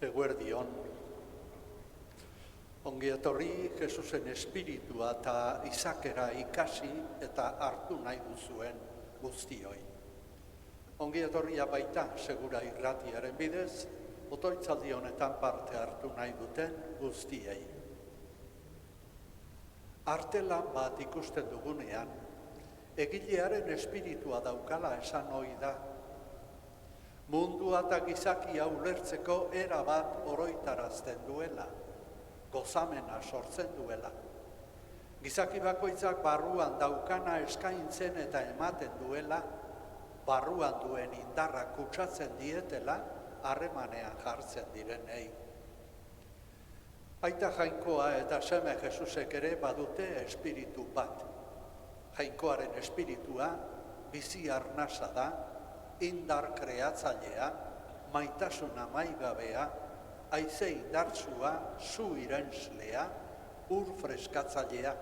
Eguerdion. Ongi etorri Jesusen espiritua eta izakera ikasi eta hartu nahi duzuen guztioi. Ongi etorria baita segura irratiaren bidez, otoitzaldi honetan parte hartu nahi duten guztiei. Artelan bat ikusten dugunean, egilearen espiritua daukala esan ohi da. Mundua eta gizakia ulertzeko era bat oroitarazten duela, gozamena sortzen duela. Gizaki bakoitzak barruan daukana eskaintzen eta ematen duela, barruan duen indarra kutsatzen dietela, harremanean jartzen direnei. Aita Jainkoa eta seme Jesusek ere badute espiritu bat. Jainkoaren espiritua bizi arnasa da, indar kreatzailea, maitasun amaigabea, haize indartsua, su irenslea, ur freskatzailea.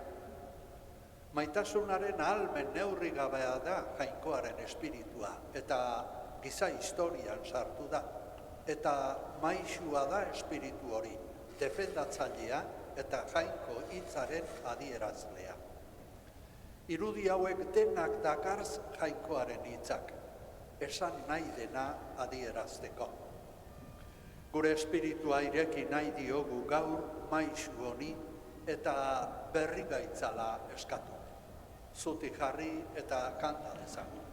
Maitasunaren ahalmen neurri gabea da Jainkoaren espiritua, eta giza historian sartu da. Eta maisua da espiritu hori, defendatzailea eta Jainko hitzaren adierazlea. Irudi hauek denak dakarz Jainkoaren hitzak, esan nahi dena adierazteko. Gure espiritua ireki nahi diogu gaur maisu honi eta berri gaitzala eskatu. Zutik jarri eta kanta dezagun.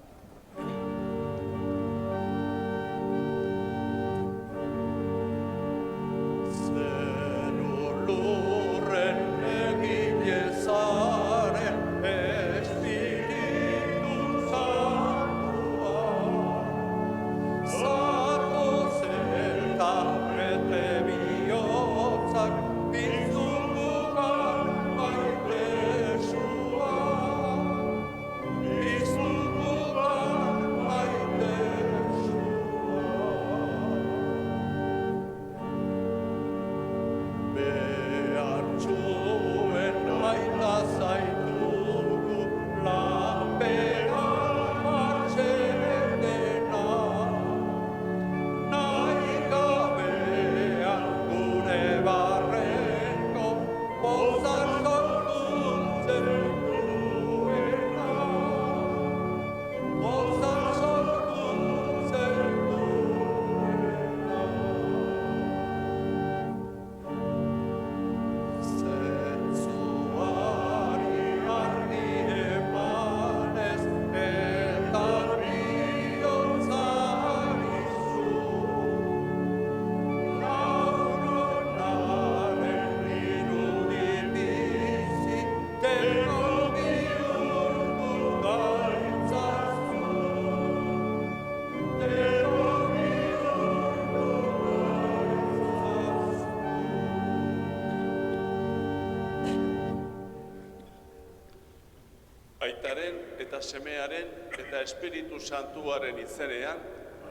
Aitaren eta semearen eta Espiritu Santuaren izenean.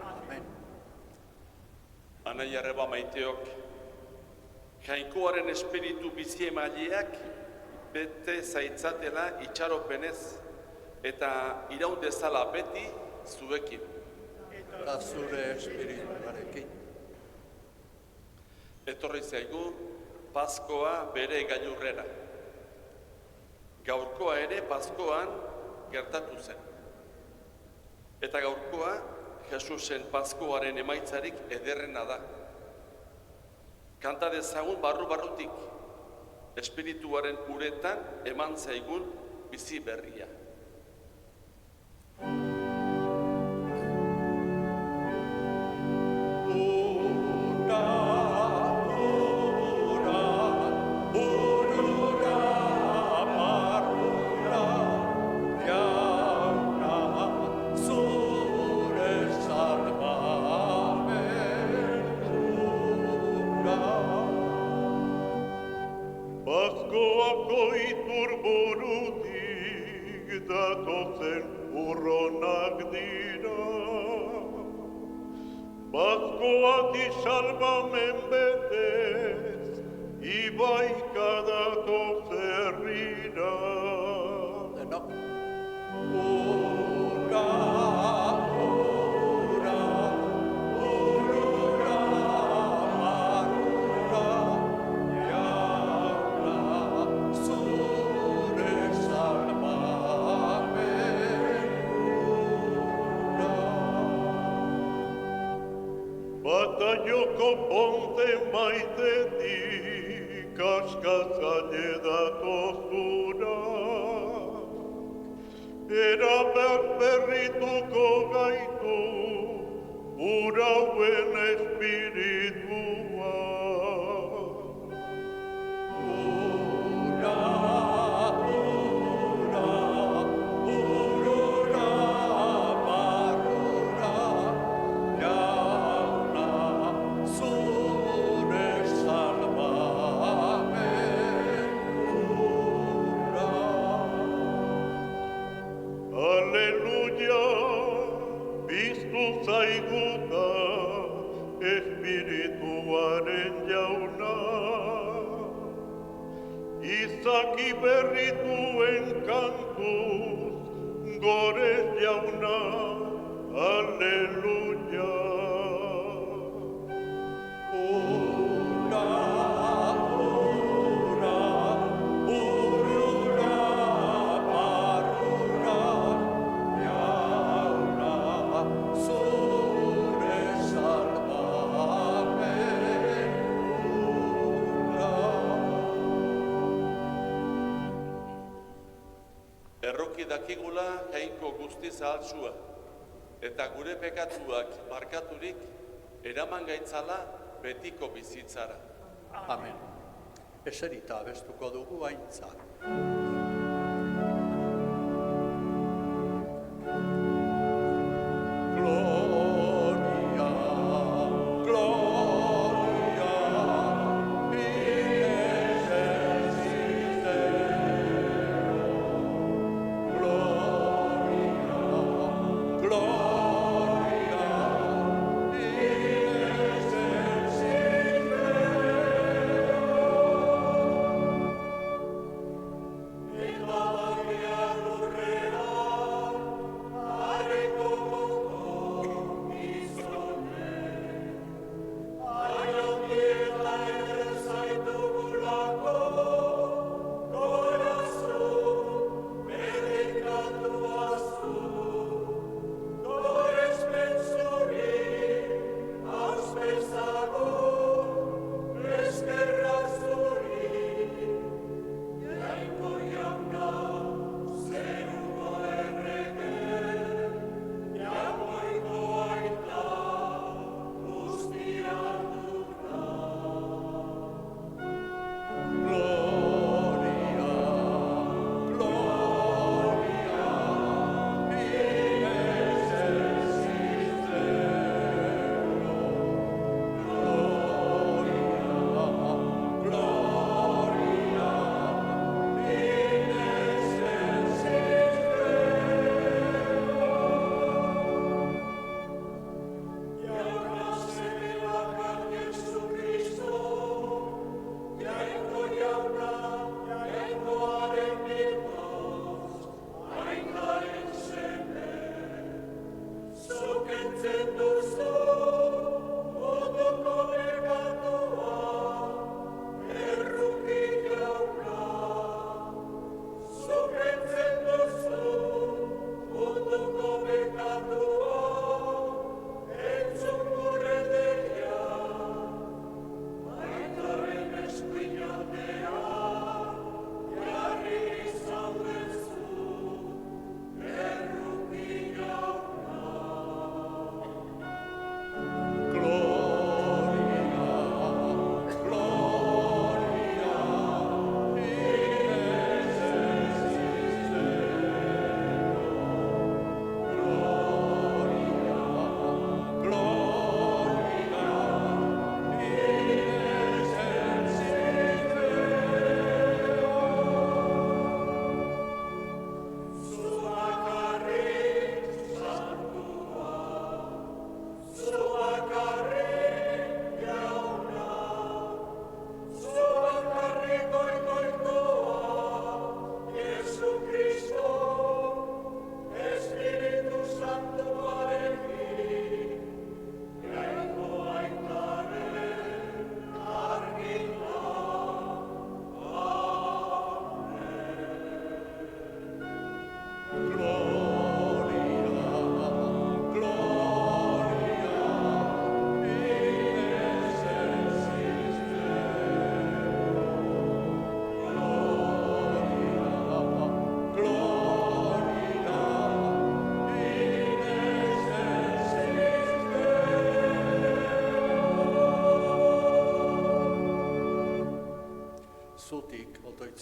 Amen. Anai arreba maiteok, Jainkoaren espiritu bizi emaileak bete zaitzatela itxaropenez eta iraun dezala beti zuekin. Eta zure espirituarekin. Etorri zaigu Paskoa bere gailurrera. Gaurkoa ere Paskoan gertatu zen. Eta gaurkoa Jesusen Paskoaren emaitzarik ederrena da. Kanta dezagun barru-barrutik, espirituaren uretan eman zaigun bizi berria. Datozen urronak dira, Paskoak salbamen betez, ibaika datoz herrira. Denok. Ura, joko ponte maitetik askatzaile datozura. Era berrituko gaitu urauen espiritua. Aleluia, biztu zaiguta, espirituaren jauna. Izaki berrituen kantuz, gorez jauna, aleluia. Erroki dakigula jainko guztiz ahaltsua, eta gure pekatuak barkaturik eraman gaitzala betiko bizitzara. Amen. Eserita abestuko dugu aintzat. Gloria, gloria, in excelsis Deo. Gloria, in excelsis Deo.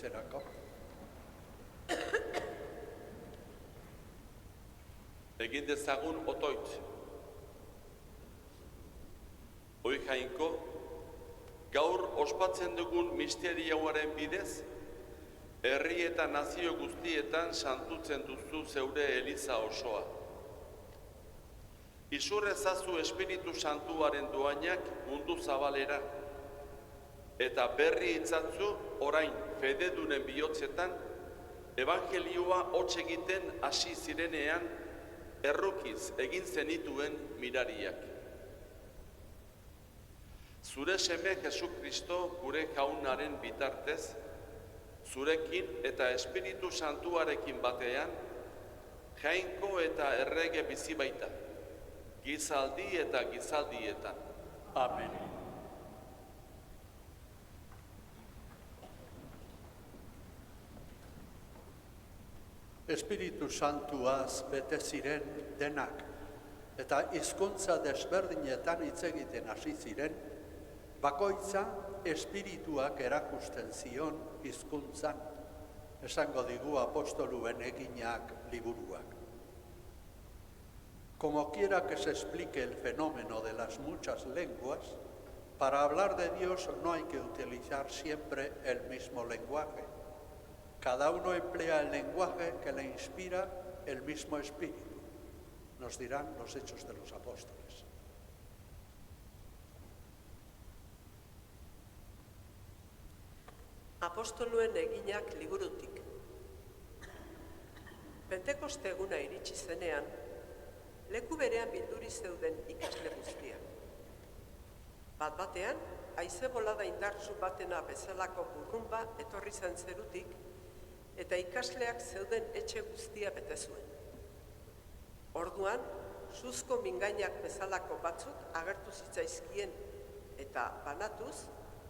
bizitzerako. Egin dezagun otoitz. Hoi Jainko, gaur ospatzen dugun misterioaren bidez, herri eta nazio guztietan santutzen duzu zeure eliza osoa. Izur ezazu Espiritu Santuaren doainak mundu zabalera, eta berri itzatzu orain fededunen bihotzetan, evangelioa hots egiten hasi zirenean, errukiz egin zenituen mirariak. Zure seme Jesu Kristo gure jaunaren bitartez, zurekin eta Espiritu Santuarekin batean, Jainko eta errege bizi baita, gizaldi eta gizaldietan. Amen. Espiritu Santuaz bete ziren denak, eta hizkuntza desberdinetan hitz egiten hasi ziren, bakoitza espirituak erakusten zion hizkuntzan, esango digu apostoluen eginak liburuak. Como quiera que se explique el fenómeno de las muchas lenguas, para hablar de Dios no hay que utilizar siempre el mismo lenguaje. Cada uno emplea el lenguaje que le inspira el mismo espíritu, nos dirán los Hechos de los Apóstoles. Apostoluen eginak liburutik. Pentekoste eguna iritsi zenean, leku berean bilduri zeuden ikasle guztiak. Bat-batean, haize bolada indartsu batena bezalako burrunba etorri zen zerutik, eta ikasleak zeuden etxe guztia bete zuen. Orduan, suzko mingainak bezalako batzuk agertu zitzaizkien, eta banatuz,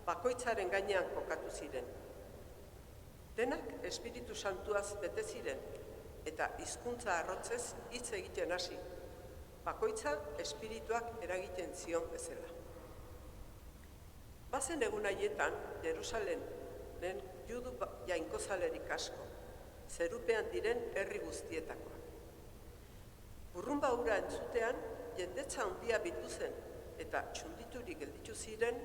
bakoitzaren gainean kokatu ziren. Denak Espiritu Santuaz bete ziren, eta hizkuntza arrotzez hitz egiten hasi, bakoitza espirituak eragiten zion bezala. Bazen egun haietan, Jerusalenen judu jainkozalerik asko, zerupean diren herri guztietakoak. Burrunba hura entzutean, jendetza handia bildu zen, eta txunditurik gelditu ziren,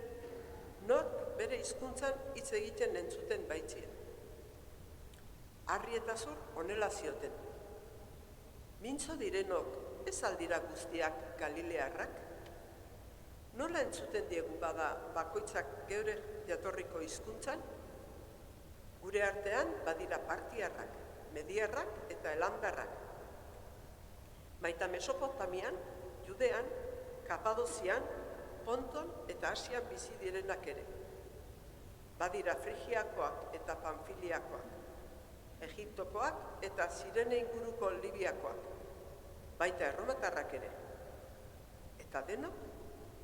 nork bere hizkuntzan hitz egiten entzuten baitzien. Harri eta zur honela zioten. Mintzo direnok ez aldira guztiak Galilearrak? Nola entzuten diegu bada bakoitzak geure jatorriko hizkuntzan? Gure artean badira partiarrak, mediarrak eta elamdarrak. Baita Mesopotamian, Judean, Kapadozian, Ponton eta Asian bizi direnak ere. Badira Frigiakoak eta Panfiliakoak, Egiptokoak eta Zirene inguruko Libiakoak, baita erromatarrak ere. Eta denok,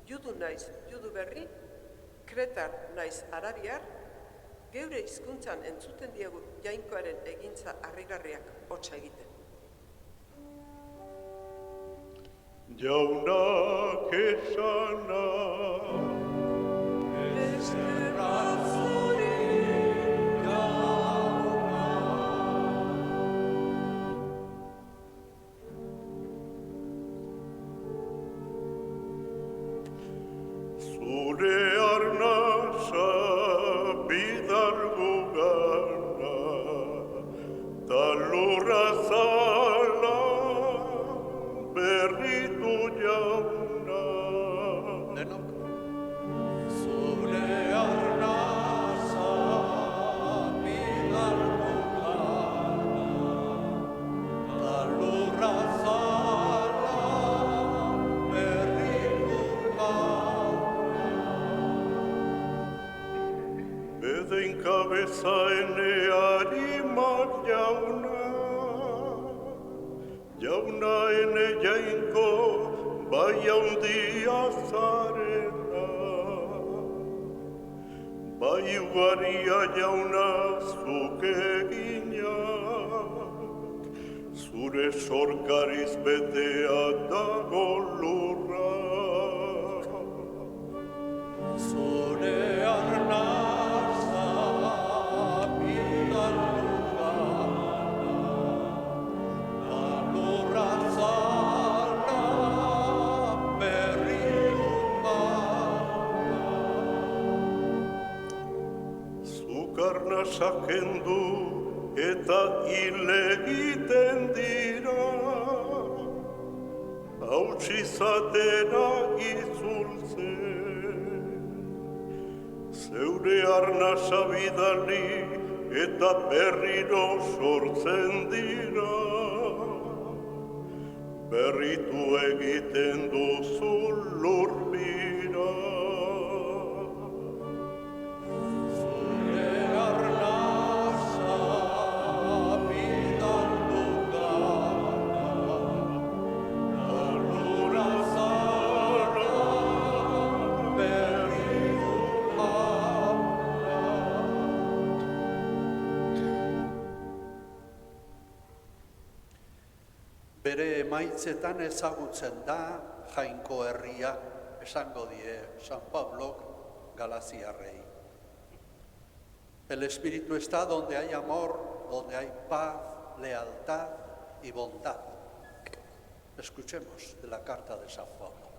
judu naiz judu berri, kretar naiz arabiar, geure hizkuntzan entzuten diegu jainkoaren egintza harrigarriak hotsa egiten. Jaunak esana, zure arnasa bidalgu gana, talurra zala berritu jauna. Denok? Zure arnasa bidalgu gana, talurra zala berritu gana. Beden kabeza enearimak jauna, jauna ene jainko bai handia zarela. Bai ugaria jauna zuk eginak, zure sorkariz betea dago lurra. Zure arnasa bidalgu arnasak kendu eta hil egiten dira. Hautsi zatera itzultzen, zeure arnasa bidali eta berriro sortzen dira. Berritu egiten duzu lurbira. Bere emaitzetan ezagutzen da Jainko herria, esango die San Pablok Galaziarrei. El Espíritu está donde hay amor, donde hay paz, lealtad y bondad. Escuchemos de la carta de San Pablo.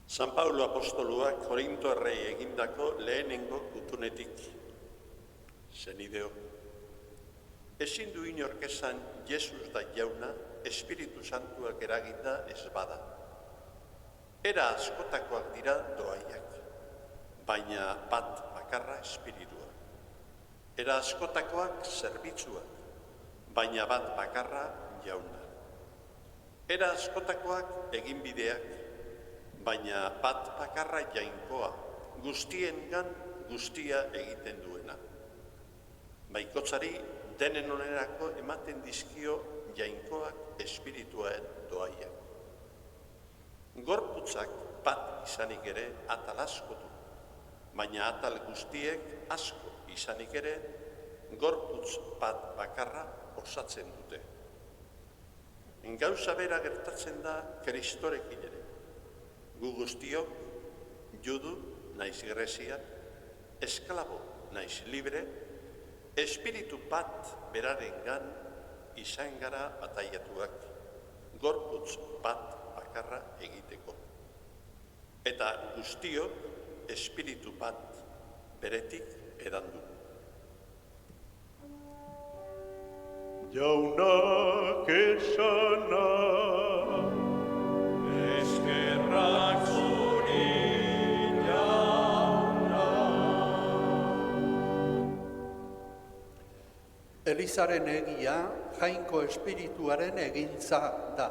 San Paulo apostoluak Korinto herrei egindako lehenengo gutunetik. Senideo, ezin du inork esan Jesus da jauna Espiritu Santuak eraginda ez bada. Era askotakoak dira doaiak, baina bat bakarra espiritua. Era askotakoak zerbitzuak, baina bat bakarra jauna. Era askotakoak eginbideak, baina bat bakarra jainkoa, guztiengan guztia egiten duena. Baikotzari denen onerako ematen dizkio jainkoak espirituaen doaiak. Gorputzak bat izanik ere atal asko du, baina atal guztiek asko izanik ere gorputz bat bakarra osatzen dute. Gauza bera gertatzen da Kristorekin ere. Gu guztiok, judu naiz grezia, esklabo naiz libre, espiritu bat berarengan izan gara bataiatuak, gorputz bat bakarra egiteko. Eta guztiok espiritu bat beretik edandu. Jaunak esana, eskerrak zuri jauna. Elizaren egia Jainko espirituaren egintza da.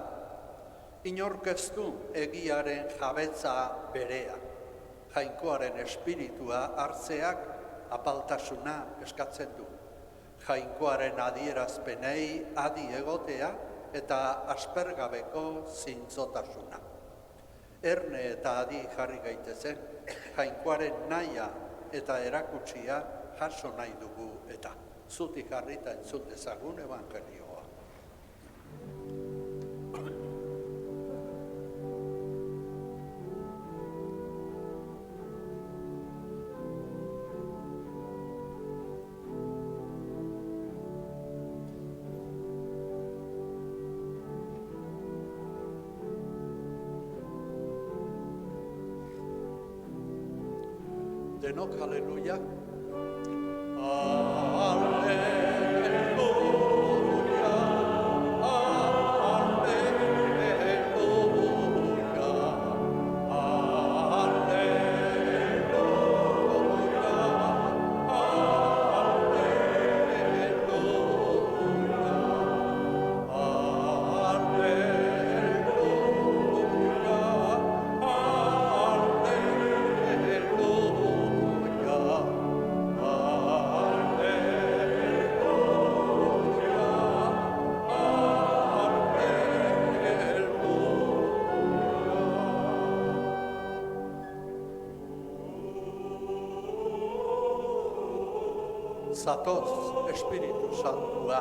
Inork ez du egiaren jabetza berea. Jainkoaren espiritua hartzeak apaltasuna eskatzen du. Jainkoaren adierazpenei adi egotea eta aspergabeko zintzotasuna. Erne eta adi jarri gaitezen, Jainkoaren nahia eta erakutsia jaso nahi dugu eta zutik jarrita entzun dezagun evangelioa. Denok, aleluya. Zatoz, Espiritu Santua.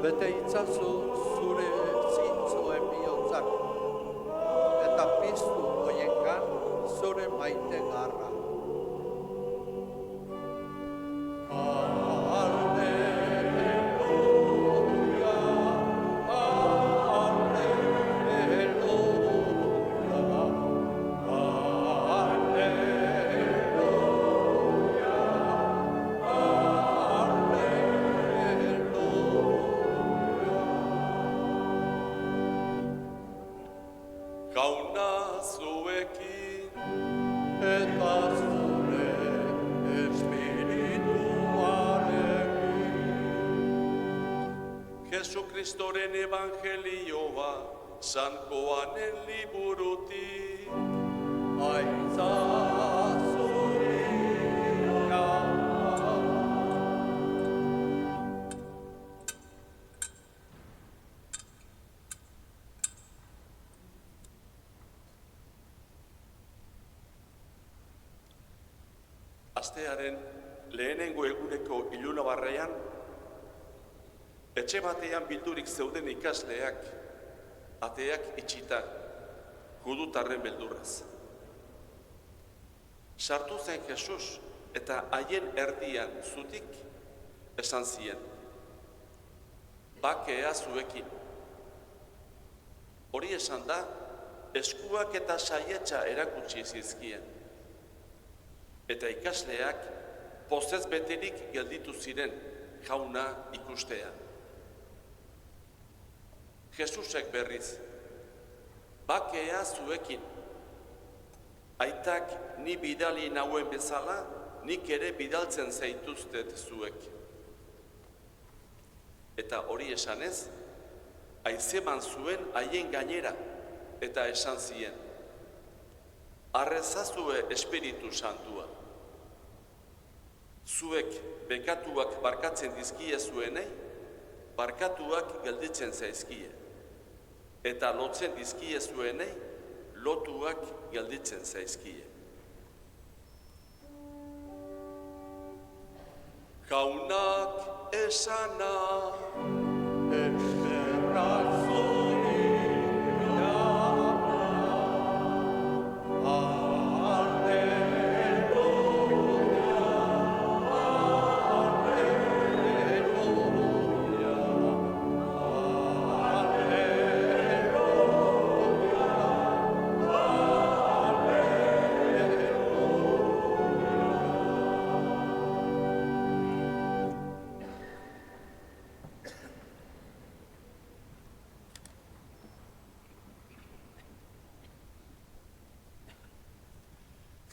Bete itzazu zure zintzoen bihotzak, eta piztu hoiengan zure maite garra. Alleluia, alleluia, Kristoren evangelioa, San Joanen liburutik. Aitza zuria. Astearen lehenengo eguneko ilunabarrean, etxe batean bildurik zeuden ikasleak, ateak itxita, judutarren beldurraz. Sartu zen Jesus eta haien erdian zutik esan zien, bakea zuekin. Hori esan da, eskuak eta saietsa erakutsi zizkien. Eta ikasleak pozez beterik gelditu ziren jauna ikustean. Jesusek berriz, bakea zuekin. Aitak ni bidali nauen bezala, nik ere bidaltzen zaituztet zuek. Eta hori esanez, aizeman zuen haien gainera eta esan zien, arrezazue Espiritu Santua. Zuek bekatuak barkatzen dizkie zuenei, barkatuak gelditzen zaizkie. Eta lotzen dizkie zuenei, lotuak gelditzen zaizkie. Jaunak esana, Eskerrak zuria.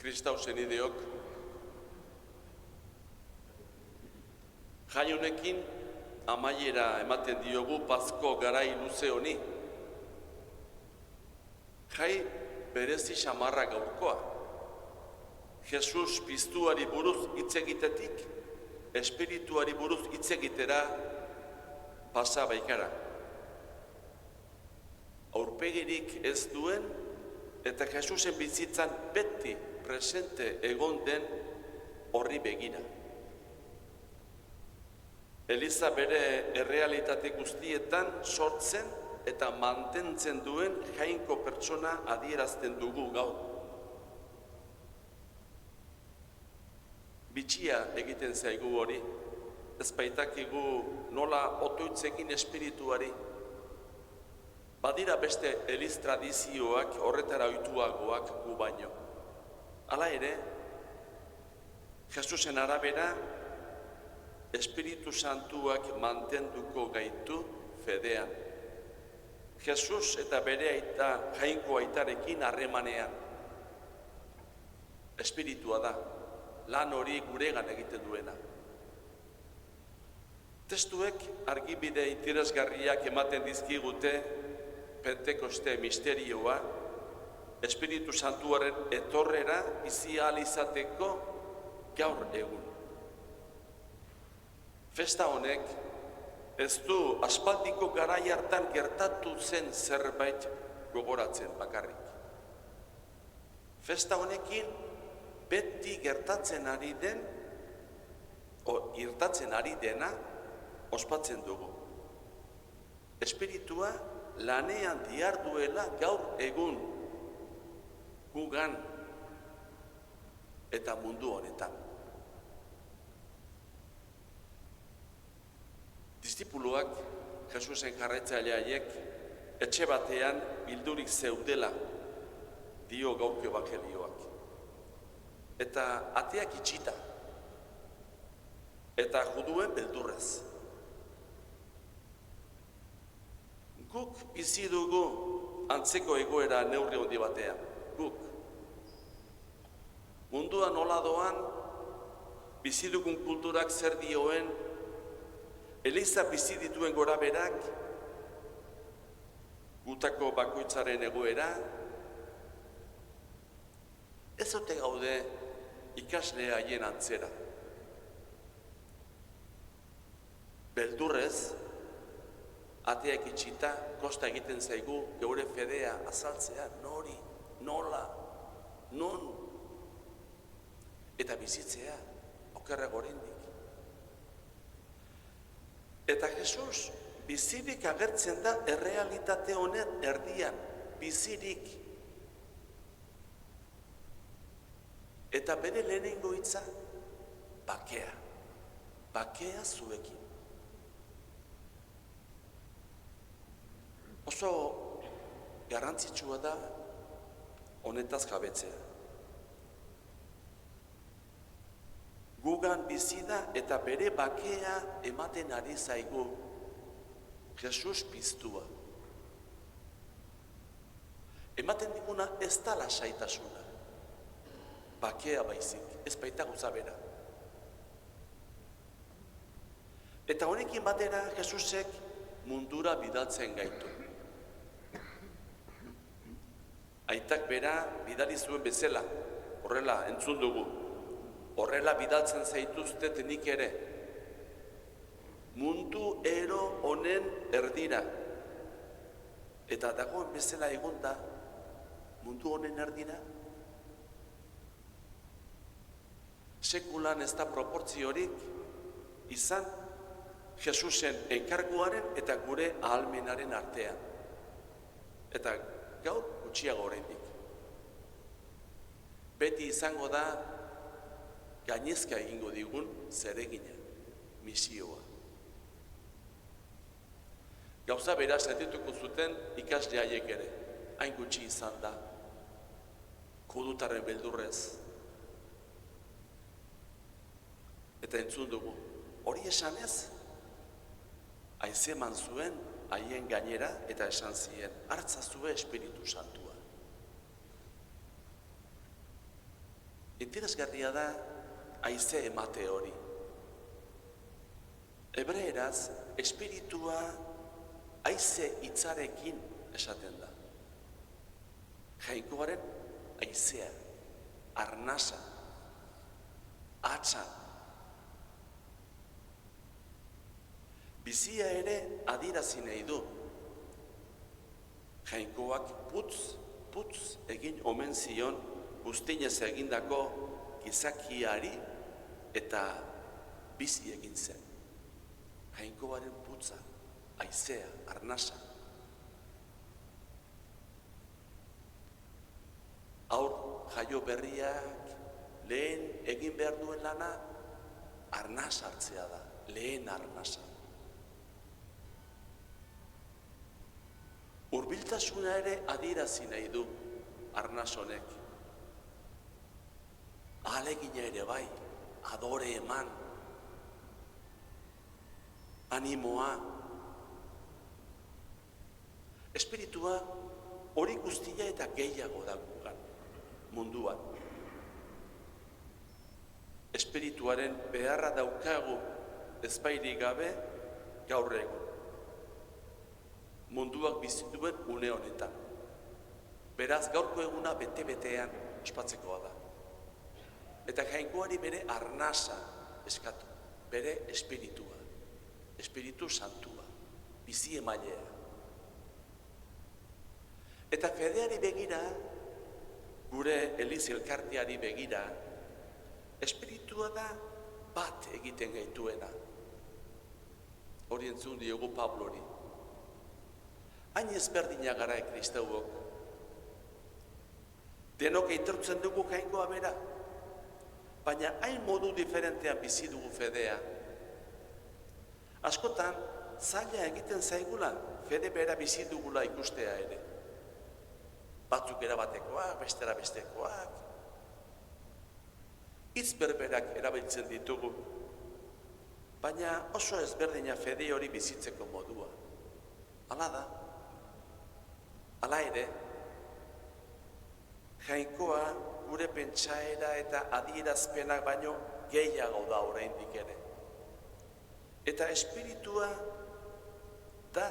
Kristau senideok, jai honekin amaiera ematen diogu Pasko garai luze honi. Jai berezi xamarra gaurkoa. Jesus piztuari buruz hitz egitetik, espirituari buruz hitz egitera pasa baikara. Aurpegirik ez duen eta Jesusen bizitzan beti presente egon den horri begira. Eliza bere errealitate guztietan sortzen eta mantentzen duen jainko pertsona adierazten dugu gaur. Bitxia egiten zaigu hori, ez baitakigu nola otoitzekin espirituari. Badira beste eliz tradizioak horretara ohituagoak gu baino. Hala ere, Jesusen arabera, Espiritu Santuak mantenduko gaitu fedean. Jesus eta bere aita, jainko aitarekin harremanean. Espiritua da, lan hori guregan egiten duena. Testuek argibide interesgarriak ematen dizkigute Pentekoste misterioa, Espiritu Santuaren etorrera bizi ahal izateko gaur egun. Festa honek ez du aspaldiko garai hartan gertatu zen zerbait gogoratzen bakarrik. Festa honekin beti gertatzen ari dena ospatzen dugu. Espiritua lanean diharduela gaur egun gugan eta mundu honetan. Dizipuluak, Jesusen jarraitzaileak, etxe batean bildurik zeudela dio gaurko evangelioak. Eta ateak itxita, eta juduen beldurrez. Guk bizi dugu antzeko egoera neurri handi batean. Guk. Munduan nola doan, bizi dugun kulturak zer dioen, Eliza bizi dituen goraberak, gutako bakoitzaren egoera, ez ote gaude ikasle haien antzera. Beldurrez, ateak itxita, kosta egiten zaigu geure fedea azaltzea, nori, nola, non, eta bizitzea, okerrago oraindik. Eta Jesus bizirik agertzen da errealitate honen erdian, bizirik. Eta bere lehenengo hitza, bakea. Bakea zuekin. Oso garrantzitsua da honetaz jabetzea. Gugan bizi da eta bere bakea ematen ari zaigu Jesus piztua. Ematen diguna ez da lasaitasuna. Bakea baizik, ez baita gauza bera. Eta honekin batera Jesusek mundura bidaltzen gaitu. Aitak bera bidali zuen bezala, horrela entzun dugu. Horrela bidaltzen zaituztet nik ere. Mundu ero honen erdira. Eta dagoen bezala egonda, mundu honen erdira. Sekulan ez da proportziorik izan Jesusen enkarguaren eta gure ahalmenaren artean. Eta gaur gutxiago oraindik. Beti izango da gainezka egingo digun zeregina, misioa. Gauza bera sentituko zuten ikasle haiek ere, hain gutxi izan da, kudutaren beldurrez. Eta entzun dugu, hori esanez, haize eman zuen haien gainera eta esan zien, hartzazue Espiritu Santua. Interesgarria da haize emate hori. Hebreeraz, espiritua haize hitzarekin esaten da. Jainkoaren haizea, arnasa, hatza. Bizia ere adierazi nahi du. Jainkoak putz egin omen zion guztinez egindako gizakiari eta bizi egin zen. Jainkoaren putza, haizea, arnasa. Haur jaio berriak lehen egin behar duen lana arnas hartzea da, lehen arnasa. Hurbiltasuna ere adierazi nahi du arnas honek. Ahalegina ere bai, adore eman, animoa. Espiritua hori guztia eta gehiago da gugan, munduan. Espirituaren beharra daukagu ezbairik gabe gaur egun. Munduak bizituen une honetan. Beraz, gaurko eguna bete-betean ospatzekoa da. Eta jainkoari bere arnasa eskatu, bere espiritua, Espiritu Santua, bizi emailea. Eta fedeari begira, gure Eliz elkarteari begira, espiritua da bat egiten gaituena. Hori entzun diogu Pablori. Hain ezberdina gara kristauok. Denok aitortzen dugu jainkoa bera, baina hain modu diferentean bizi dugu fedea. Askotan, zaila egiten zaigula, fede bera bizi dugula ikustea ere. Batzuk erabatekoak, bestera bestekoak. Hitz berberak erabiltzen ditugu, baina oso ezberdina fede hori bizitzeko modua. Hala da. Hala ere, jainkoa gure pentsaera eta adierazpenak baino gehiago da oraindik ere. Eta espiritua da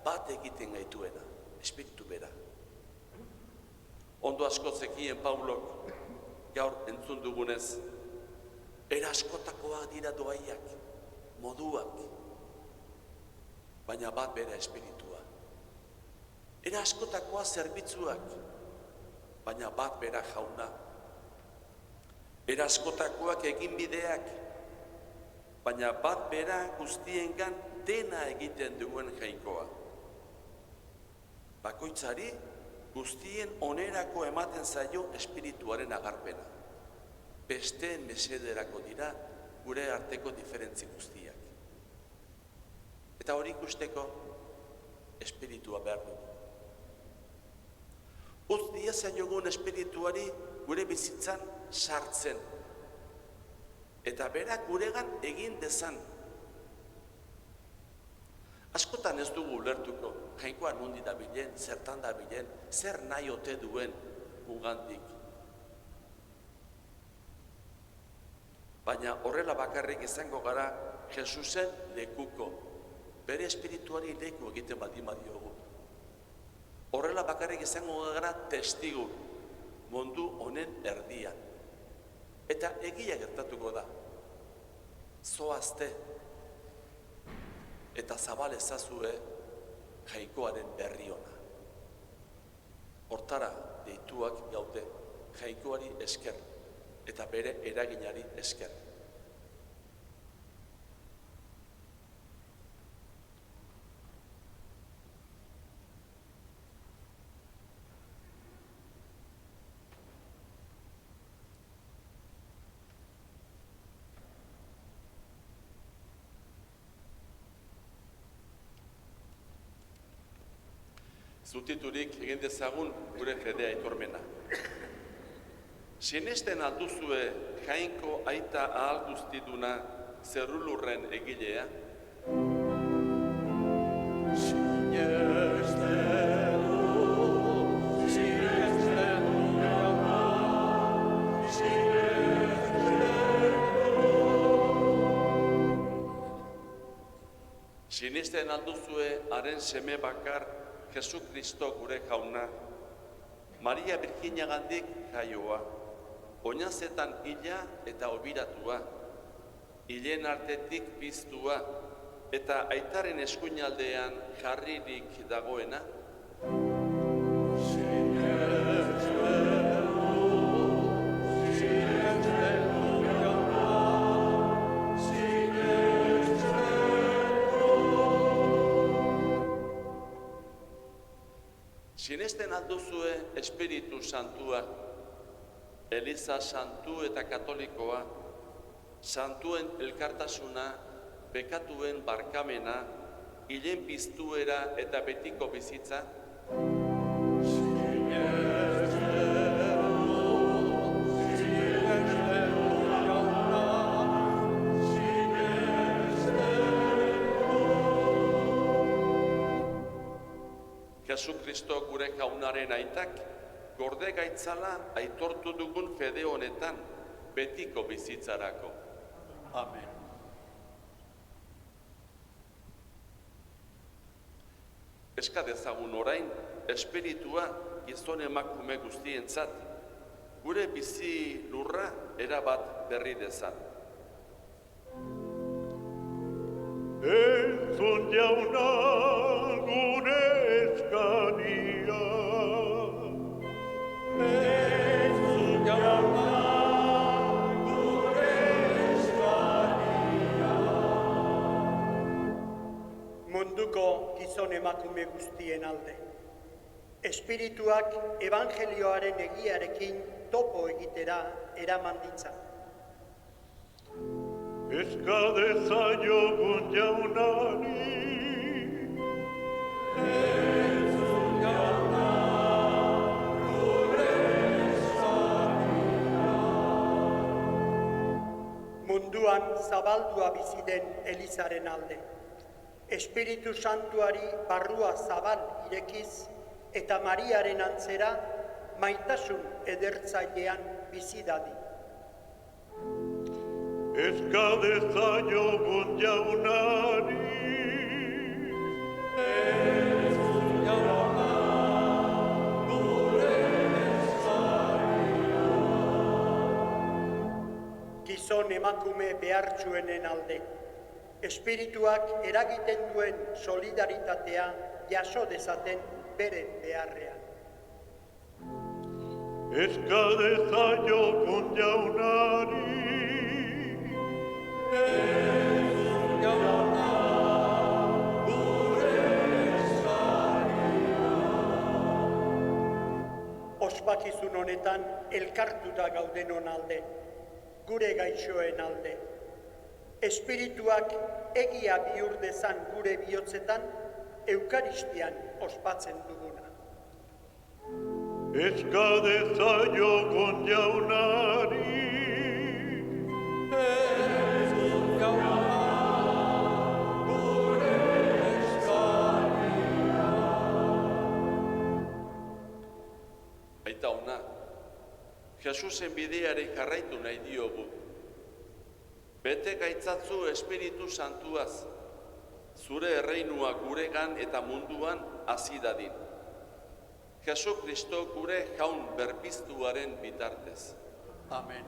bat egiten gaituena. espiritu bera. Ondo asko zekien Paulok, gaur entzun dugunez, era askotakoak dira doaiak, moduak, baina bat bera espiritua. Era askotakoa zerbitzuak, baina bat bera jauna. Era askotakoak eginbideak, baina bat bera guztiengan dena egiten duen jainkoa. Bakoitzari guztien onerako ematen zaio espirituaren agarpena. Besteen mesederako dira gure arteko diferentzi guztiak. Eta hori ikusteko espiritua behar dugu. Utz diezaiogun espirituari gure bizitzan sartzen. Eta berak guregan egin dezan. Askotan ez dugu ulertuko, jainkoa nondi dabilen, zertan dabilen, zer nahi ote duen gugandik. Baina horrela bakarrik izango gara Jesusen lekuko, bere espirituari leku egiten baldin badiogu. Horrela bakarrik izango gara testigu mundu honen erdian. Eta egia gertatuko da. Zoazte eta zabal ezazue jainkoaren berri ona. Hortara deituak gaude jainkoari esker eta bere eraginari esker. Zutiturik egin dezagun gure fedea aitormena. Sinesten alduzue jainko aita ahal guztiduna zerrulurren egilea? Sinesten alduzue haren seme bakar Jesu Kristo gure jauna, Maria Birjinagandik jaioa, oinazetan hila eta obiratua, hilen artetik piztua, eta aitaren eskuinaldean jarririk dagoena? Sinesten alduzue Espiritu Santua, Eliza Santu eta Katolikoa, santuen elkartasuna, bekatuen barkamena, hilen piztuera eta betiko bizitza? Jesu Kristo gure jaunaren aitak, gorde gaitzala aitortu dugun fede honetan, betiko bizitzarako. Amen. Eska dezagun orain, espiritua gizon emakume guztientzat, gure bizi lurra erabat berri dezan. Entzun jauna gure eskania. Entzun jauna gure eskania. Munduko gizon emakume guztien alde. Espirituak evangelioaren egiarekin topo egitera eraman ditza. Eska dezaiogun jaunari. Entzun jauna gure eskania. Munduan zabaldua bizi den Elizaren alde. Espiritu Santuari barrua zabal irekiz eta Mariaren antzera maitasun edertzailean bizi dadi. Eska dezaiogun jaunari. Entzun jauna emakume behartsuenen alde. Espirituak eragiten duen solidaritatea jaso dezaten beren beharrean. Eska dezaiogun jaunari. Ospakizun honetan elkartuta gaudenon alde, gure gaixoen alde. Espirituak egia bihur dezan gure bihotzetan, Eukaristian ospatzen duguna. Eska dezaiogun jaunari. Aita ona, Jesusen bideari jarraitu nahi diogu. Bete gaitzatzu Espiritu Santuaz, zure erreinua guregan eta munduan hasi dadin. Jesu Kristo gure jaun berpiztuaren bitartez. Amen.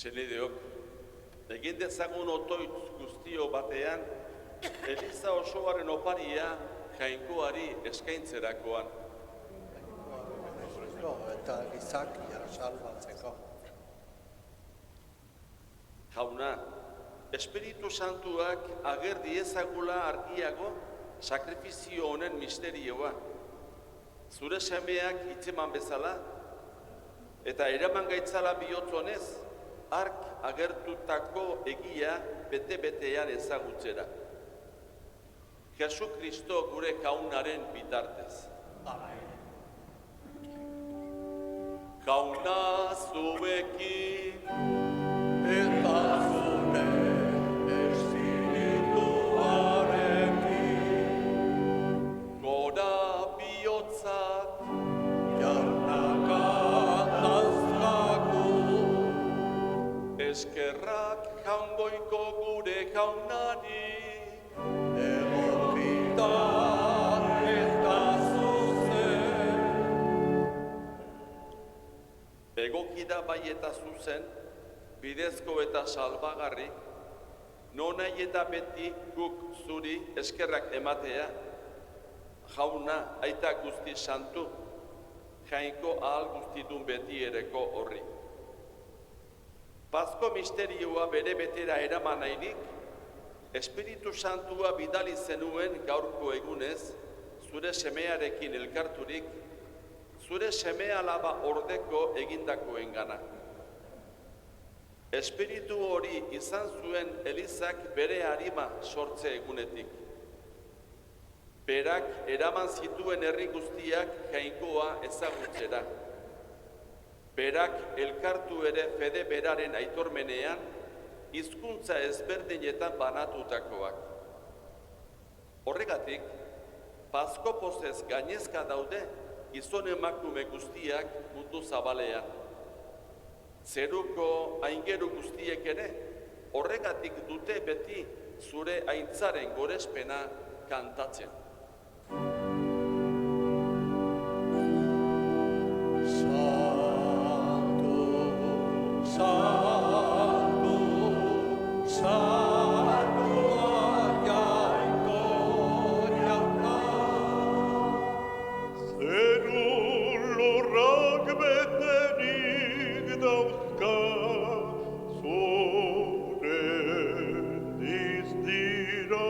Senideok, egin dezagun otoitz guztio batean, Eliza osoaren oparia jainkoari eskaintzerakoan. Eta gizakia salbatzeko. Jauna, Espiritu Santuak ager diezagula argiago sakrifizio honen misterioa. Zure semeak hitzeman bezala, eta eraman gaitzala bihotz honez, ark agertutako egia bete-betean ezagutzera. Jesu Kristo gure jaunaren bitartez. Jauna zuekin, Eta zure espirituarekin, gora bihotzak, jarnaka dazkagu, eskerrak jaungoiko gure jaunari, egokita eta zuzen. egokida bai eta zuzen, bidezko eta salbagarri, nonai eta beti guk zuri eskerrak ematea, jauna aita guzti santu, jainko ahal guztitun beti ereko horri. Pazko misterioa bere betera eraman nahirik, Espiritu Santua bidali zenuen gaurko egunez, zure semearekin elkarturik, zure seme-alaba ordeko egindakoengana. Espiritu hori izan zuen Elizak bere harima sortze egunetik. Berak eraman zituen herri guztiak jainkoa ezagutzera. Berak elkartu ere fede beraren aitormenean, hizkuntza ezberdinetan banatutakoak. Horregatik, Pazko pozez gainezka daude gizon emakume guztiak mundu zabalean. Zeruko aingeru guztiek ere, horregatik dute beti zure aintzaren gorespena kantatzen. Santu, santu, santua jainko jauna. Zeru lurrak beterik dauzka, zure dizdira.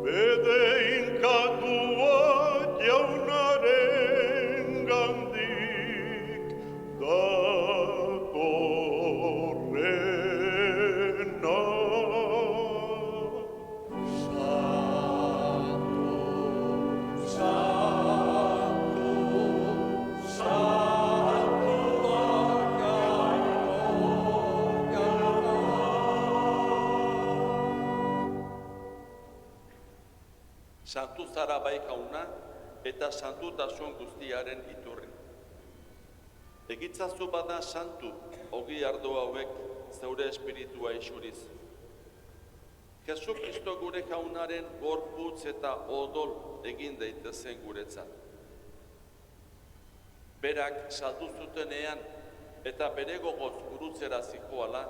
Bede inkatua jaunaren gandik datorrena. Santu zara bai jauna eta santutasun guztiaren iturri. Egitzazu bada santu ogi ardo hauek zeure espiritua isuriz. Jesu Kristo gure jaunaren gorputz eta odol egin daitezen guretzat. Berak saldu zutenean eta bere gogoz gurutzera zijoala,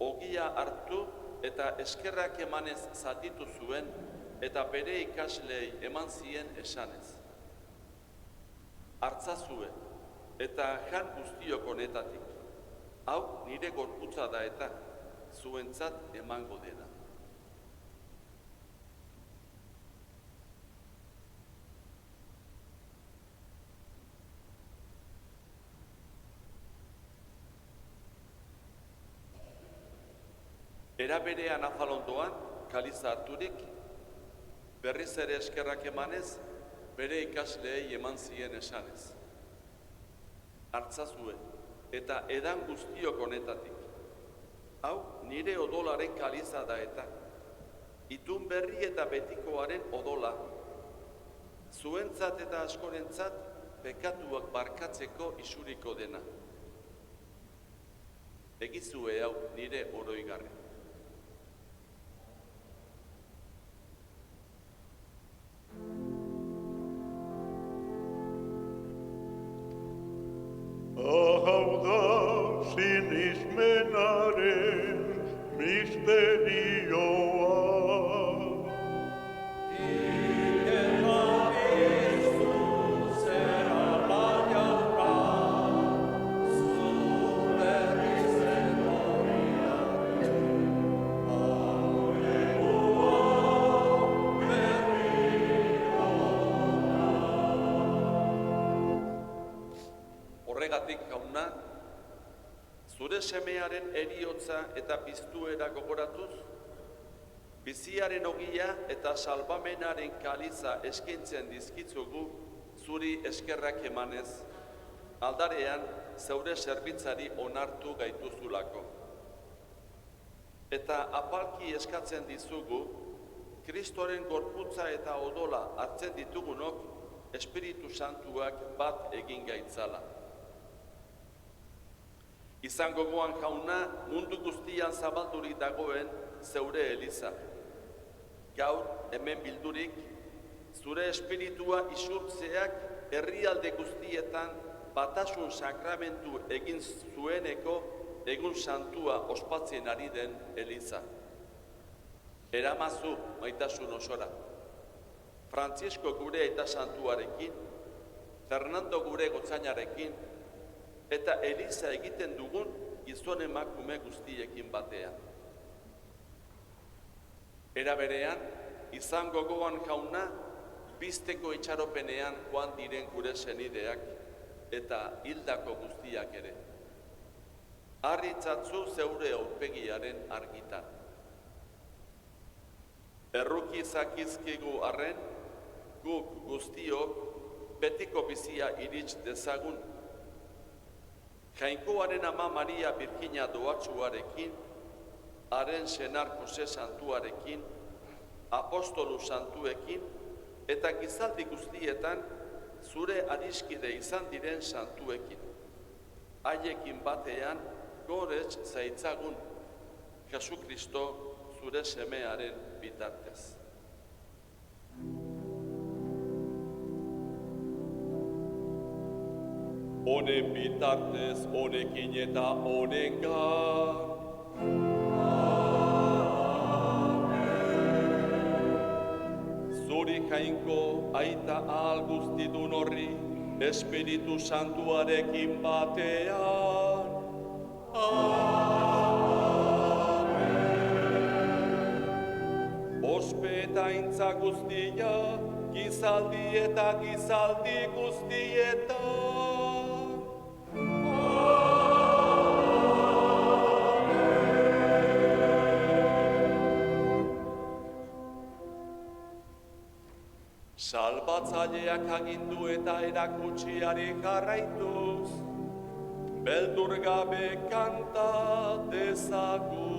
ogia hartu eta eskerrak emanez zatitu zuen eta bere ikaslei eman zien esanez. Hartzazue eta jan guztiok honetatik, hau nire gorputza da eta zuentzat emango dena. Era berean afalondoan, kaliza harturik, berriz ere eskerrak emanez, bere ikasleei eman zien esanez. Hartzazue eta edan guztiok honetatik, hau nire odolaren kaliza da eta, itun berri eta betikoaren odola, zuentzat eta askorentzat pekatuak barkatzeko isuriko dena. Egizue hau nire oroigarri. Hau da sinismenaren misterioa. Zera baiara, zu berriz Horregatik, jauna, zure semearen eriotza eta piztuera gogoratuz, biziaren ogia eta salbamenaren kaliza eskaintzen dizkitzugu zuri eskerrak emanez, aldarean zeure zerbitzari onartu gaituzulako. Eta apalki eskatzen dizugu, Kristoren gorputza eta odola hartzen ditugunok Espiritu Santuak bat egin gaitzala. Izan gogoan jauna mundu guztian zabaldurik dagoen zeure eliza. Gaur hemen bildurik, zure espiritua isurtzeak herrialde guztietan batasun sakramentu egin zueneko egun santua ospatzen ari den eliza. Eramazu maitasun osora. Frantzisko gure eta santuarekin, Fernando gure gotzainarekin, eta eliza egiten dugun gizon emakume guztiekin batean. Era berean, izan gogoan jauna, bizteko itxaropenean joan diren gure senideak eta hildako guztiak ere. Harritzatzu zeure aurpegiaren argitan. Erruki zakizkigu arren, guk guztiok betiko bizia irits dezagun. Jainkoaren ama Maria Birjina doatsuarekin, haren senar Jose santuarekin, apostolu santuekin, eta gizaldi guztietan zure adiskide izan diren santuekin. Haiekin batean gorez zaitzagun, Jesu Kristo zure semearen bitartez. Honen bitartez, honekin eta honengan. Zuri jainko aita ahal guztidun horri, Espiritu Santuarekin batean. Ospe eta intza guztia, gizaldi eta gizaldi guztietan. Salbatzaileak agindu eta erakutsiari jarraituz, beldur gabe kanta dezagun.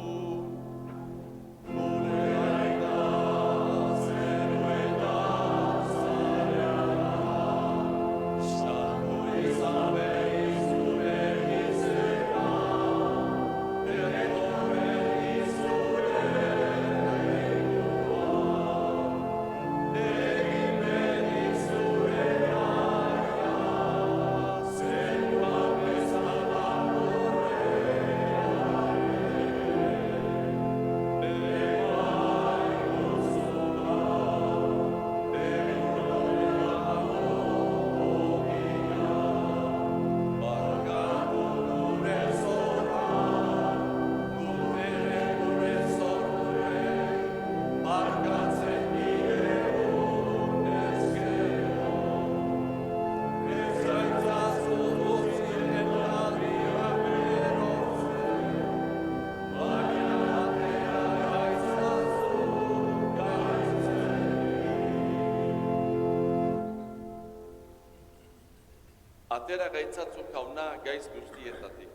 Atera gaitzatzu jauna gaiz guztietatik.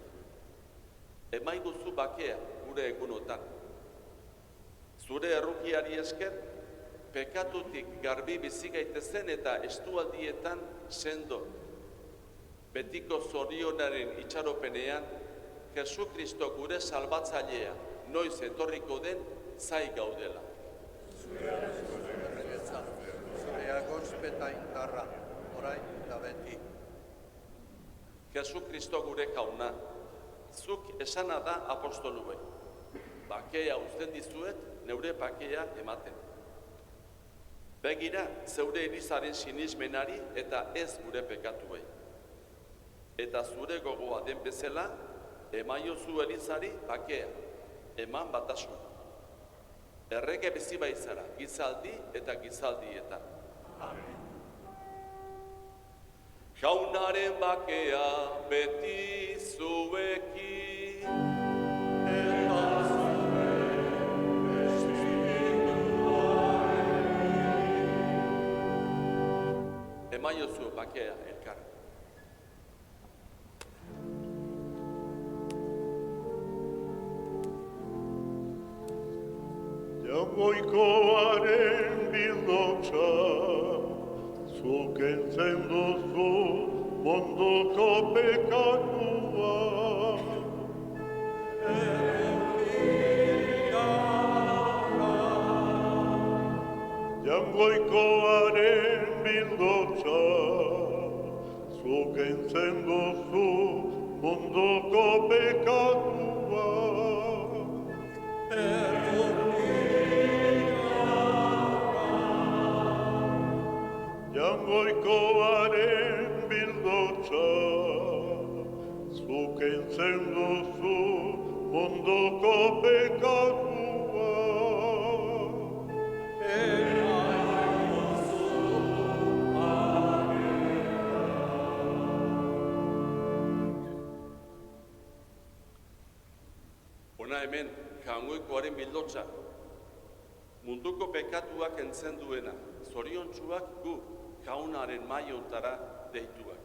Emaiguzu bakea gure egunotan. Zure errukiari esker, pekatutik garbi bizi gaitezen eta estualdietan sendo. Betiko zorionaren itxaropenean, Jesu Kristo gure salbatzailea noiz etorriko den zai gaudela. Zurea gospeta indarra, orain eta beti. Jesu Kristo gure jauna, zuk esana da apostoluei. Bakea uzten dizuet, neure bakea ematen. Begira, zeure elizaren sinismenari eta ez gure pekatuei. Eta zure gogoa den bezala, emaiozu elizari bakea, eman batasun. Errege bizi baizara, gizaldi eta gizaldietan. Amen. Jaunaren bakea beti zuekin. Emaiozu bakea elkar. Jaungoikoaren bildotza, zuk entzen duzu mondoko pekatua. Jaungoikoaren bildotza, zuk entzen duzu mondoko pekatua. Jaungoikoaren bildotza, zuk entzen duzu mondoko pekatua. Hona hemen, jaungoikoaren bildotza, munduko pekatuak entzen duena, zoriontsuak gu, jaunaren maiontara deituak.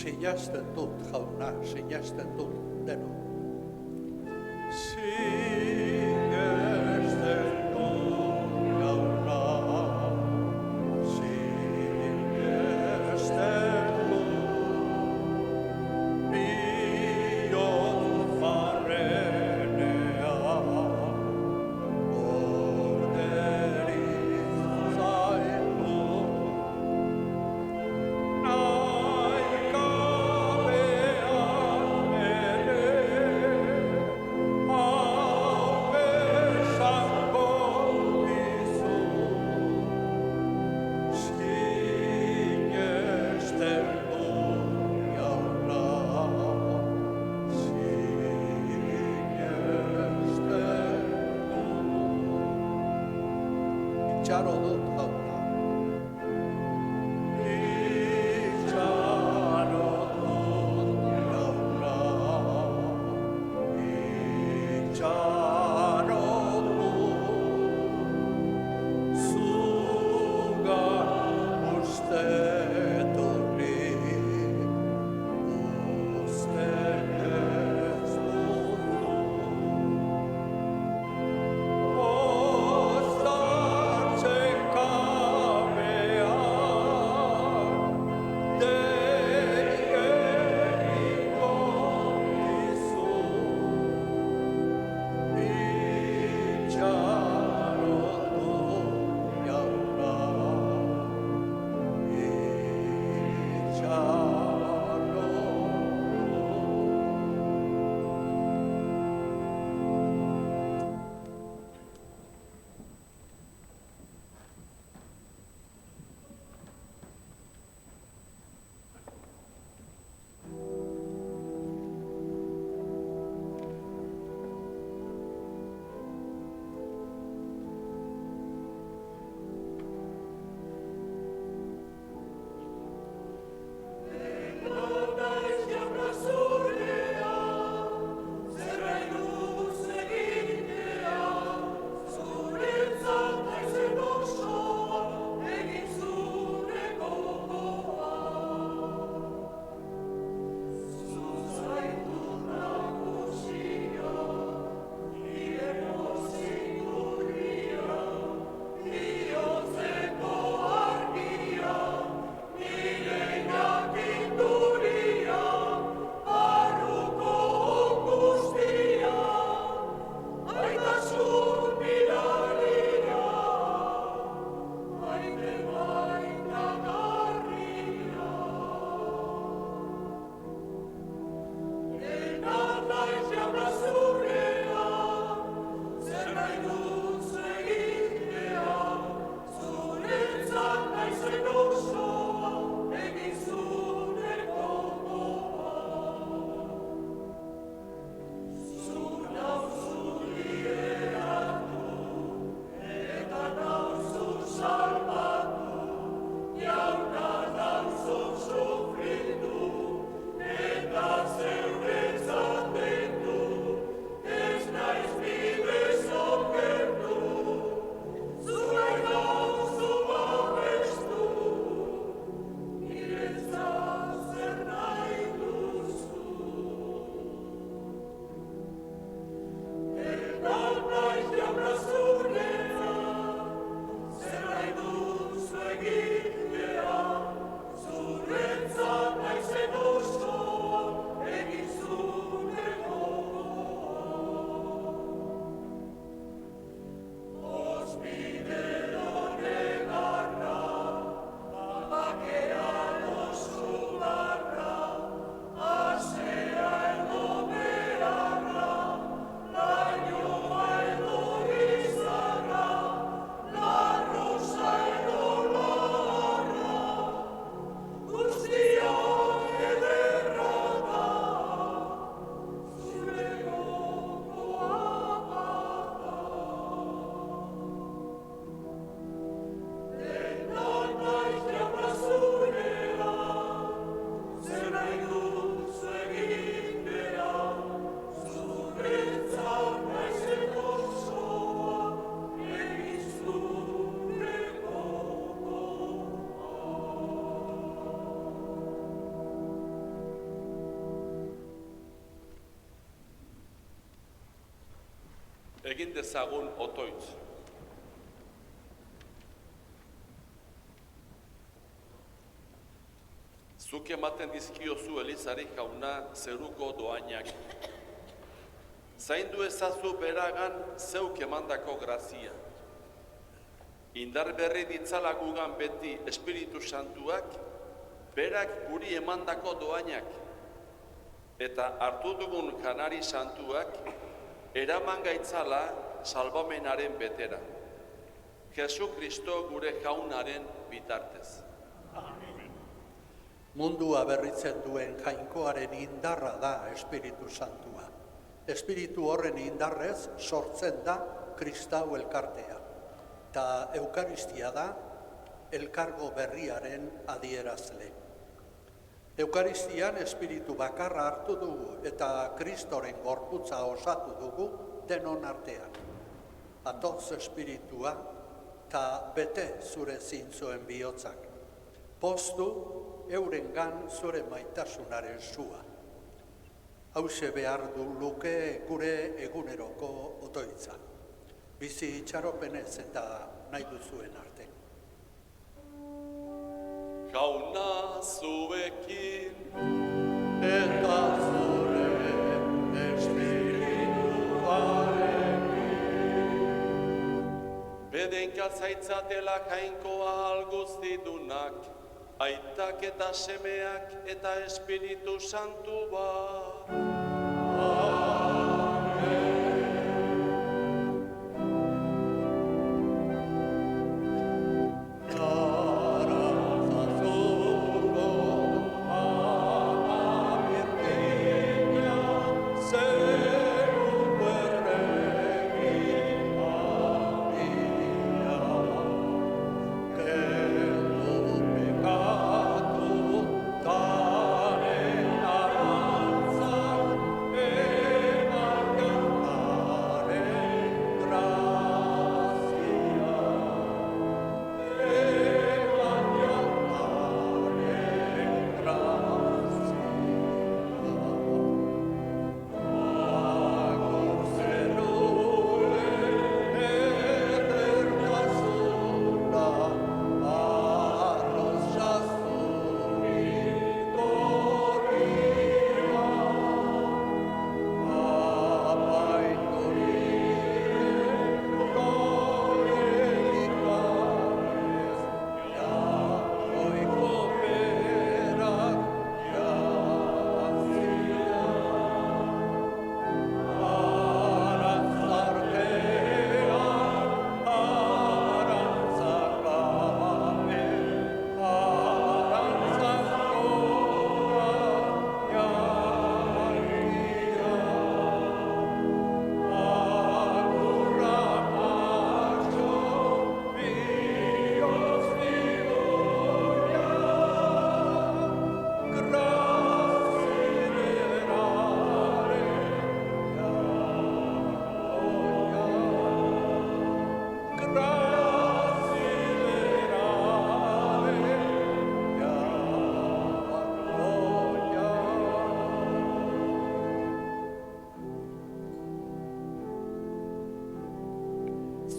Sinesten dut, jauna, sinesten dut, deno. Sinesten dut, jauna, sinesten dut, bion barrenea, orderiz zaitu. Itxaro dut, jauna. Itxaro dut, jauna. Itxaro dut, zugan usteturri, usten ez duzu. Egin dezagun otoitz. Zuk ematen dizkiozu Elizari jauna zeruko doainak. Zaindu ezazu beragan zeuk emandako grazia. Indar berri ditzala gugan beti Espiritu Santuak, berak guri emandako doainak. Eta hartu dugun Janari Santuak, eraman gaitzala salbamenaren betera. Jesu Kristo gure jaunaren bitartez. Mundua berritzen duen jainkoaren indarra da Espiritu Santua. Espiritu horren indarrez sortzen da Kristau elkartea. Ta Eukaristia da elkargo berriaren adierazle. Eukaristian Espiritu bakarra hartu dugu eta Kristoren gorputza osatu dugu denon artean. Atoz Espiritua ta bete zure zintzoen bihotzak. Poztu eurengan zure maitasunaren sua. Hauxe behar du luke gure eguneroko otoitza. Bizi itxaropenez eta nahi duzuen arte. Jauna zuekin, Eta zure espirituarekin. bedenka zaitzatela jainkoa alguztidunak, aitak eta semeak eta Espiritu Santu bat.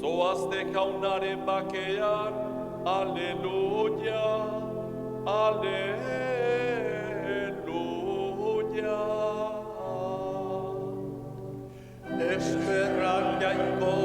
Zoazte jaunaren bakean, aleluia, aleluia. Eskerrak jainko